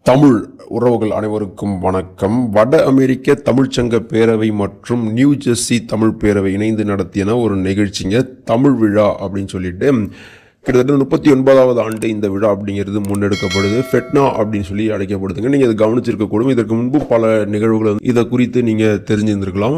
தமிழ் உறவுகள் அனைவருக்கும் வணக்கம். வட அமெரிக்க தமிழ்ச்சங்க பேரவை மற்றும் நியூ ஜெர்சி தமிழ் பேரவை இணைந்து நடத்தின ஒரு நிகழ்ச்சிங்க தமிழ் விழா அப்படின்னு சொல்லிட்டு கிட்டத்தட்ட 39வது ஆண்டு இந்த விழா அப்படிங்கிறது முன்னெடுக்கப்படுது. ஃபெட்னா அப்படின்னு சொல்லி அழைக்கப்படுதுங்க. நீங்கள் இதை கவனிச்சிருக்கக்கூடும். இதற்கு முன்பு பல நிகழ்வுகள் இதை குறித்து நீங்கள் தெரிஞ்சிருந்திருக்கலாம்.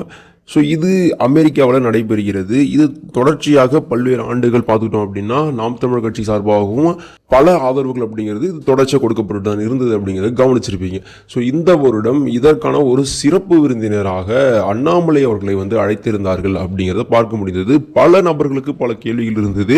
ஸோ இது அமெரிக்காவில் நடைபெறுகிறது. இது தொடர்ச்சியாக பல்வேறு ஆண்டுகள் பார்த்துக்கிட்டோம் அப்படின்னா நாம் தமிழர் கட்சி சார்பாகவும் பல ஆதரவுகள் அப்படிங்கிறது இது தொடர்ச்சியாக கொடுக்கப்பட்டு தான் இருந்தது அப்படிங்கிறத கவனிச்சிருப்பீங்க. ஸோ இந்த வருடம் இதற்கான ஒரு சிறப்பு விருந்தினராக அண்ணாமலை அவர்களை அழைத்திருந்தார்கள் அப்படிங்கிறத பார்க்க முடிந்தது. பல நபர்களுக்கு பல கேள்விகள் இருந்தது.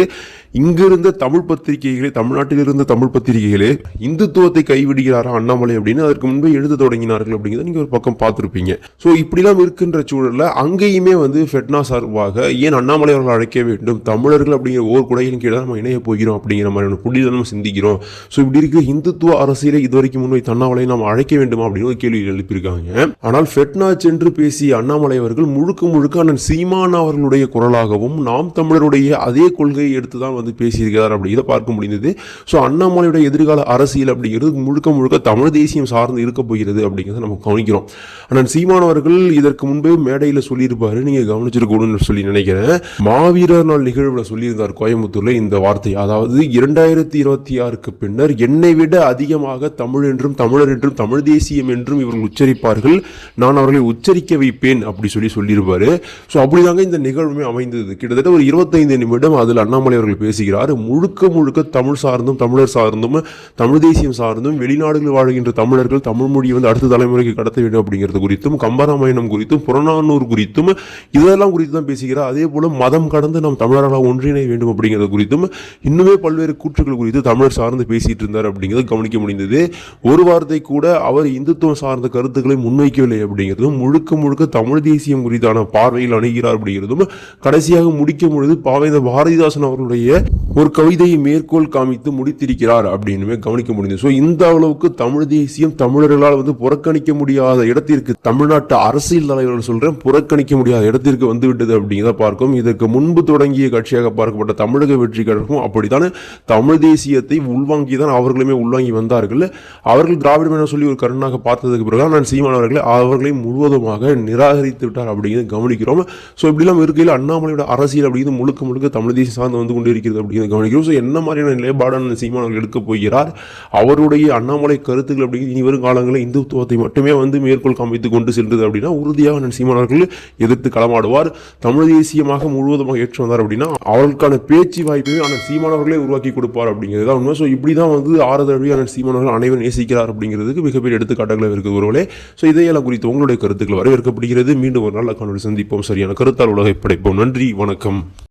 இங்கிருந்த தமிழ் பத்திரிகைகளே, தமிழ்நாட்டில் இருந்த தமிழ் பத்திரிகைகளே இந்துத்துவத்தை கைவிடுகிறாரா அண்ணாமலை அப்படின்னு அதற்கு முன்பே எழுத தொடங்கினார்கள் அப்படிங்கிறத நீங்கள் ஒரு பக்கம் பார்த்துருப்பீங்க. ஸோ இப்படிலாம் இருக்கின்ற சூழலில் அங்கேயுமே ஃபெட்னா சார்பாக ஏன் அண்ணாமலை அவர்கள் அழைக்க வேண்டும், தமிழர்கள் அப்படிங்கிற ஓர் குடையின் கீழே நம்ம இணைய போகிறோம் அப்படிங்கிற மாதிரியான புள்ளியில் நம்ம சிந்திக்கிறோம். ஸோ இப்படி இருக்கிற இந்துத்துவ அரசியலை இதுவரைக்கும் முன்வைத்த அண்ணாமலை நாம் அழைக்க வேண்டுமா அப்படின்னு ஒரு கேள்வி எழுப்பியிருக்காங்க. ஆனால் ஃபெட்னா சென்று பேசிய அண்ணாமலை அவர்கள் முழுக்க அண்ணன் சீமான் அவர்களுடைய குரலாகவும் நாம் தமிழருடைய அதே கொள்கையை எடுத்து தான் பேசியிருக்கிறார் அப்படிங்கிறத பார்க்க முடிந்தது. ஸோ அண்ணாமலையுடைய எதிர்கால அரசியல் அப்படிங்கிறது முழுக்க தமிழ் தேசியம் சார்ந்து இருக்க போகிறது அப்படிங்கிறத நம்ம கவனிக்கிறோம். அண்ணன் சீமான் அவர்கள் இதற்கு முன்பே மேடையில் சொல்லியிருப்பாரு, நீங்க கவனிச்சிருக்கணும்னு சொல்லி நினைக்கிறேன். மாவீரர் நாள் நிகழ்வுல சொல்லியிருந்தார் கோயம்புத்தூர்ல இந்த வார்த்தை, அதாவது 2026க்கு பின்னர் என்னை விட அதிகமாக தமிழ் என்றும் தமிழர் என்றும் தமிழ் தேசியம் என்றும் இவர்கள் உச்சரிப்பார்கள், நான் அவர்களை உச்சரிக்க வைப்பேன் அப்படி சொல்லியிருப்பாரு. ஸோ அப்படிதாங்க இந்த நிகழ்வுமே அமைந்தது. கிட்டத்தட்ட ஒரு 25 நிமிடம் அதில் அண்ணாமலை அவர்கள் பேசுகிறார். முழுக்க தமிழ் சார்ந்தும் தமிழர் சார்ந்தும் தமிழ் தேசியம் சார்ந்தும் வெளிநாடுகளில் வாழ்கின்ற தமிழர்கள் தமிழ் மொழியை அடுத்த தலைமுறைக்கு கடத்த வேண்டும் அப்படிங்கிறது குறித்தும், கம்பராமாயணம் குறித்தும், புறநானூறு குறித்தும் இதெல்லாம் குறித்து தான் பேசுகிறார். அதே போல மதம் கடந்து நாம் தமிழர்களாக ஒன்றிணைய வேண்டும் அப்படிங்கிறது குறித்தும் இன்னுமே பல்வேறு கூற்றுகள் குறித்து தமிழர் சார்ந்து பேசிட்டு இருந்தார் அப்படிங்கிறது கவனிக்க முடிந்தது. ஒரு வார்த்தை கூட அவர் இந்துத்துவம் சார்ந்த கருத்துக்களை முன்வைக்கவில்லை அப்படிங்கிறதும், முழுக்க தமிழ் தேசியம் குறித்தான பார்வையில் அணுகிறார் அப்படிங்கிறதும், கடைசியாக முடிக்கும் பொழுது பாரதிதாசன் அவர்களுடைய ஒரு கவிதையை மேற்கோள் காமித்து முடித்திருக்கிறார் அப்படின்னு கவனிக்க முடிந்தது. ஸோ இந்த அளவுக்கு தமிழ் தேசியம் தமிழர்களால் புறக்கணிக்க முடியாத இடத்திற்கு, தமிழ்நாட்டு அரசியல் தலைவர்கள் சொல்றேன், புறக்கணிக்க முடியாத இடத்திற்கு வந்துவிட்டது அப்படிங்கிறத பார்க்கும். இதற்கு முன்பு தொடங்கிய கட்சியாக பார்க்கப்பட்ட தமிழக வெற்றி கழகம் அப்படித்தான் தமிழ் தேசியத்தை உள்வாங்கி தான் அவர்களுமே உள்வாங்கி வந்தார்கள். அவர்கள் திராவிடம் என சொல்லி ஒரு கருணாக பார்த்ததுக்கு பிறகு நான் சீமான் அவர்களை முழுவதுமாக நிராகரித்து விட்டார் அப்படிங்கிறத கவனிக்கிறோம். ஸோ இப்படிலாம் இருக்கையில் அண்ணாமலையோட அரசியல் அப்படிங்கிறது முழுக்க தமிழ் தேசியம் சார்ந்து கொண்டு இருக்கிறது அப்படிங்கிறத கவனிக்கிறோம். ஸோ என்ன மாதிரியான நிலைப்பாடான சீமான் அவர்கள் எடுக்க போகிறார், அவருடைய அண்ணாமலை கருத்துக்கள் அப்படிங்கிறது இனி வரும் காலங்களில் இந்துத்துவத்தை மட்டுமே மேற்கோள் காமித்து கொண்டு சென்றது அப்படின்னா உறுதியாக சீமான் அவர்கள் எதிர்த்து களமாடுவார். தமிழ் தேசியமாக முழுவதுமாக ஏற்று வந்தார் அப்படின்னா அவர்களுக்கான பேச்சு வாய்ப்பையும் சீமான் அவர்களே உருவாக்கி கொடுப்பார் அப்படிங்கிறது தான் உண்மை. ஸோ இப்படிதான் ஆறுதல் சீமான் அவர்கள் அனைவரும் நேசிக்கிறார் அப்படிங்கிறதுக்கு மிகப்பெரிய எடுத்துக்காட்டுகளை இருக்குது ஒருவர்களே. ஸோ இதையெல்லாம் குறித்து உங்களுடைய கருத்துக்கள் வரவேற்கப்படுகிறது. மீண்டும் ஒரு நல்ல காணொளி சந்திப்போம். சரியான கருத்தால் உலகை படைப்போம். நன்றி, வணக்கம்.